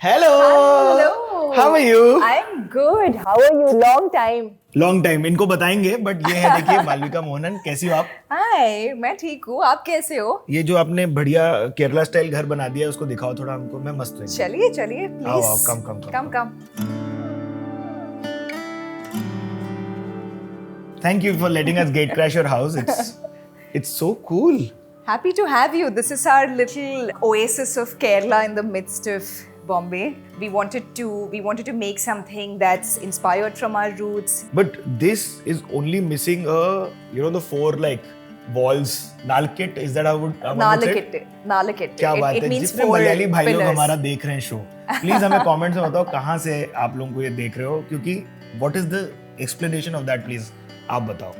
Hello. Hello. How are you? I'm good. How are you? Long time. Long time इनको बताएंगे but ये है देखिए मालविका मोहनन कैसी हो आप? Hi, मैं ठीक हूँ. आप कैसे हो? ये जो आपने बढ़िया केरला स्टाइल घर बना दिया है उसको दिखाओ थोड़ा हमको. मैं मस्त हूँ. चलिए चलिए आओ, please. come. Come. Thank you for letting us gate crash your house. It's so cool. Happy to have you. This is our little oasis of Kerala in the midst of Bombay. We wanted to make something that's inspired from our roots. But this is only missing the four like walls. Nalkit, is that how would Nalakit. क्या बात It है. means जितने four Malayali भाई लोग pillars. हमारा देख रहे हैं शो, प्लीज हमें कमेंट्स में बताओ कहाँ से आप लोगों को ये देख रहे हो, क्योंकि what is the explanation of that, please आप बताओ.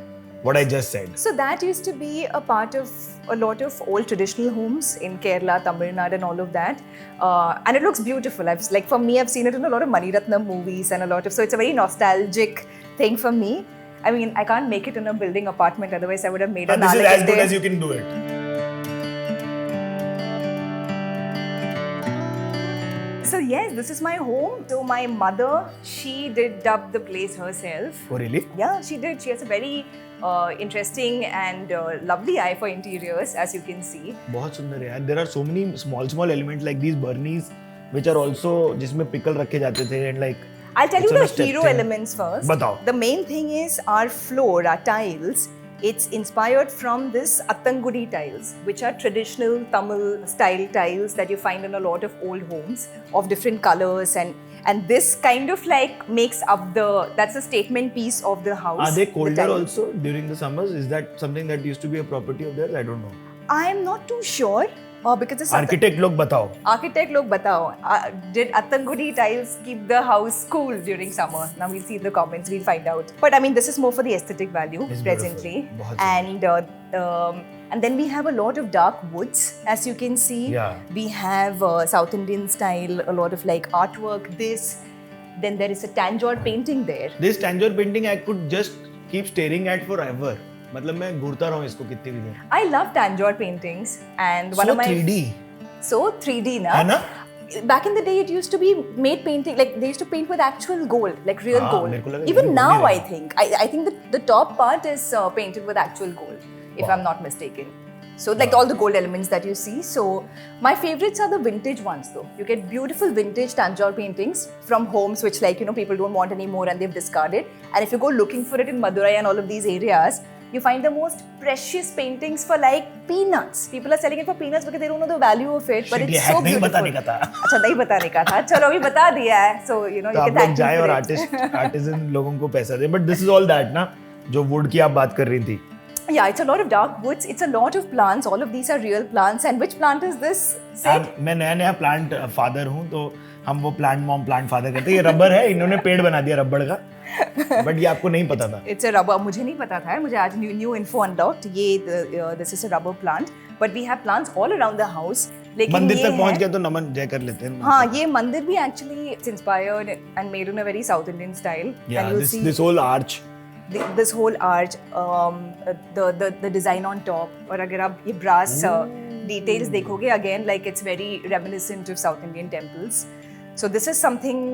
What I just said. So that used to be a part of a lot of old traditional homes in Kerala, Tamil Nadu and all of that. And it looks beautiful. For me, I've seen it in a lot of Mani Ratnam movies and a lot of, so it's a very nostalgic thing for me. I mean, I can't make it in a building apartment, otherwise I would have made a This is as good Nalakite. as you can do it. So yes, this is my home. So my mother, she did dub the place herself. Oh really? Yeah, she did. She has a very interesting and lovely eye for interiors, as you can see. बहुत सुंदर है यार. There are so many small elements like these burnies which are also जिसमें pickle रखे जाते थे and like. I'll tell you it's on the a step hero thing. elements first. बताओ. The main thing is our floor, our tiles. It's inspired from this Attangudi tiles, which are traditional Tamil style tiles that you find in a lot of old homes of different colors, and this kind of like makes up that's the statement piece of the house. Are they colder tile. also during the summers? Is that something that used to be a property of theirs? I don't know. I'm not too sure. Because it's Architect लोग बताओ. Architect log batao. Did Attangudi tiles keep the house cool during summer? Now we'll see in the comments. We'll find out. But I mean, this is more for the aesthetic value It's presently. beautiful. And then we have a lot of dark woods, as you can see. Yeah. We have South Indian style, a lot of like artwork. Then there is a Tanjore painting there. This Tanjore painting I could just keep staring at forever. मतलब मैं घूरता रहूँ इसको कितनी भी देर. I love Tanjore paintings, and one So of my 3D. So 3D, na? है ना? Back in the day, it used to be made painting, like they used to paint with actual gold, like real मेरे को gold. लगा Even ये now, gold he I think. I think the top part is painted with actual gold, if Wow. I'm not mistaken. So like all the gold elements that you see. So my favorites are the vintage ones though. You get beautiful vintage Tanjore paintings from homes which people don't want anymore and they've discarded. And if you go looking for it in Madurai and all of these areas, you find the most precious paintings for like peanuts. People are selling it for peanuts because they don't know the value of it, but Shit, it's ये so hack नहीं beautiful. बताने का था. अच्छा नहीं बताने का था. चलो अभी बता दिया है. So you तो can आप लोग thank me जाए for और it. आर्टिजन लोगों को पैसा दे. But this is all that ना जो वुड की आप बात कर रही थी. Yeah, it's a lot of dark woods. It's a lot of plants. All of these are real plants. And which plant is this? Sid? मैं नया प्लांट फादर हूँ तो हम वो प्लांट मॉम प्लांट फादर कहते हैं. ये रबर है, इन्होंने पेड़ बना दिया रबड़ का. बट ये आपको नहीं पता था. It's a rubber. मुझे नहीं पता था. मुझे आज new info unlocked. This is a rubber plant. But we have plants all around the house. लेकिन मंदिर ये तक पहुंच है- गए तो नमन जय कर लेते हैं. हाँ, ये मंदिर भी actually it's inspired and made in a very South Indian style. Yeah, and you'll see this whole arch. this whole arch, the design on top. और अगर आप ये brass details देखोगे, again like it's very reminiscent of South Indian temples. So this is something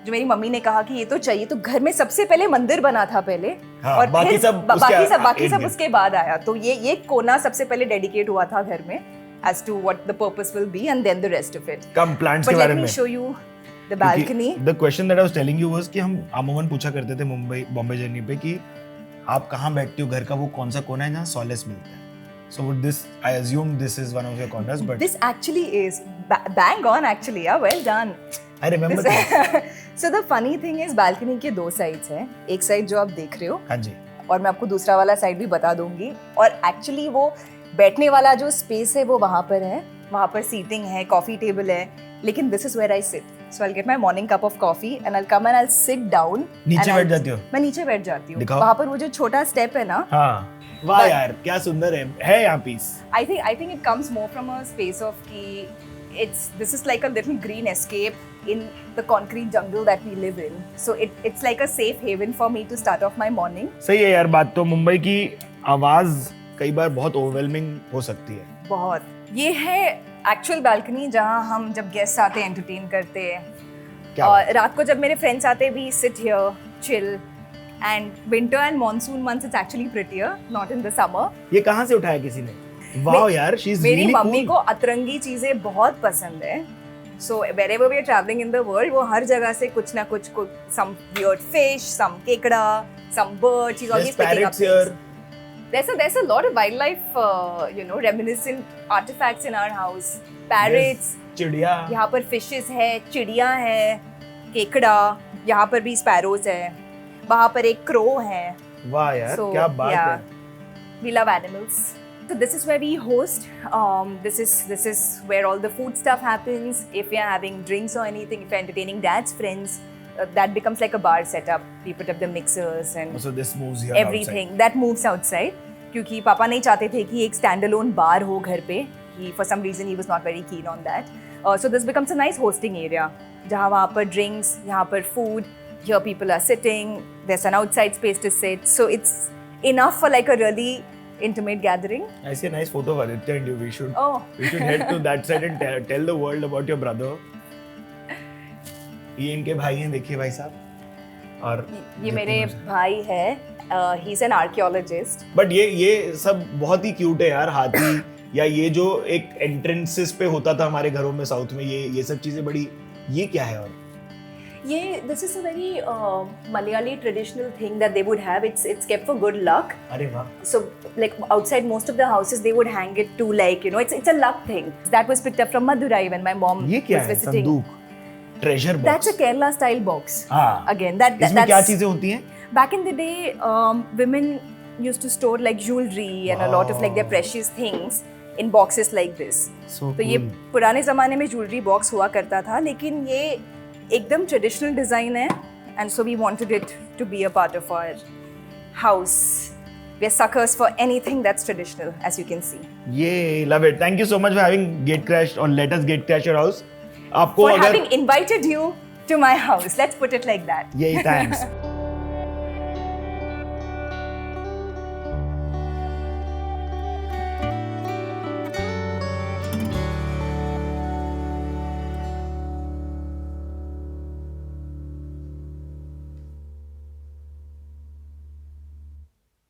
जो मेरी mummy ने कहा कि ये तो चाहिए. तो घर में सबसे पहले मंदिर बना था पहले, हाँ, और बाकी फिर सब बाकी सब उसके उसके बाद आया. तो ये कोना सबसे पहले डेडिकेट हुआ था घर में as to what the purpose will be, and then the rest of it. Come plants But के let बारे me में. show you the balcony. The question that I was telling you was कि हम अमूमन पूछा करते थे मुंबई बॉम्बे जर्नी पे कि आप कहाँ बैठते हो, घर का वो कौन सा कोना है जहाँ सॉलेस मिलता है. So with this, I assume this is one of your corners, but This actually is bang on actually. Yeah, well done. I remember that. So the funny thing is balcony के दो sides हैं. एक side जो आप देख रहे हो, हाँ जी. और मैं आपको दूसरा वाला साइड भी बता दूंगी. और एक्चुअली वो बैठने वाला जो स्पेस है वो वहाँ पर है. वहाँ पर सीटिंग है, कॉफी टेबल है. लेकिन this is where I sit. So I'll get my morning cup of coffee and I'll come and I'll sit down. नीचे and बैठ I'll- जाती हो? मैं नीचे बैठ जाती हूँ. दिखाओ. वहाँ पर वो जो छोटा स्टेप है ना, हाँ. वाह But- यार क्या सुंदर है यहाँ piece. I think it comes more from a space of कि this is like a little green escape in the concrete jungle that we live in. So it's like a safe haven for me to start off my morning. सही है यार. बात तो मुंबई की आवाज कई बार बहुत ओवरवेलमिंग हो सकती है. बहुत. ये है एक्चुअल बालकनी जहाँ हम जब गेस्ट आते हैं एंटरटेन करते हैं. क्या और रात को जब मेरे फ्रेंड्स आते हैं, we sit here, chill. And winter and monsoon months it's actually prettier, not in the summer. ये कहाँ से उठाया किसी ने? वाओ यार, शी इज मेरी रियली मम्मी कूल. को अतरंगी चीजें बहुत पसंद है. सो wherever we are traveling in the world, वो हर जगह से कुछ ना कुछ some weird fish, some केकड़ा, some bird. She's always There's picking up parrots here. things. There's a lot of wildlife, reminiscent artifacts in our house. Parrots. There's चिड़िया. यहाँ पर fishes है, चिड़िया है, केकड़ा. यहाँ पर भी sparrows है. वहाँ पर एक crow है. वाह यार, So, क्या बात yeah. है. We love animals. So this is where we host. This is where all the food stuff happens. If we are having drinks or anything, if we are entertaining dad's friends, that becomes like a bar setup. We put up the mixers and So this moves here everything. outside. That moves outside. क्योंकि पापा नहीं चाहते थे कि एक standalone bar हो घर पे. For some reason he was not very keen on that. So this becomes a nice hosting area. जहाँ वहाँ पर drinks, यहाँ पर food. Here people are sitting. There's an outside space to sit. So it's enough for like a really intimate gathering. I see a nice photo of Aditya and you. We should head to that side and tell the world about your brother. ये इनके भाई हैं, देखिए भाई साहब. और ये मेरे भाई है. He's an archaeologist. बट ये सब बहुत ही क्यूट है यार. हाथी या ये जो एक एंट्रेंसेस पे होता था हमारे घरों में साउथ में, ये सब चीजें बड़ी. ये क्या है? और This is a very Malayali traditional thing that they would have. It's kept for good luck. अरे वाह. So like outside most of the houses they would hang it to like it's a luck thing. That was picked up from Madurai when my mom ये क्या was है? visiting. संदूक, treasure box. That's a Kerala style box. हाँ. Again that इसमें क्या that's चीजें होती हैं? back in the day women used to store like jewelry and a lot of like their precious things in boxes like this. So तो ये पुराने ज़माने में ज्वेलरी बॉक्स हुआ करता था, लेकिन ये एकदम ट्रेडिशनल डिज़ाइन है. And so we wanted it to be a part of our house. We are suckers for anything that's traditional, as you can see. ये love it. Thank you so much for having Gatecrash or let us Gatecrash your house. आपको For अगर having invited you to my house, let's put it like that. यही thanks.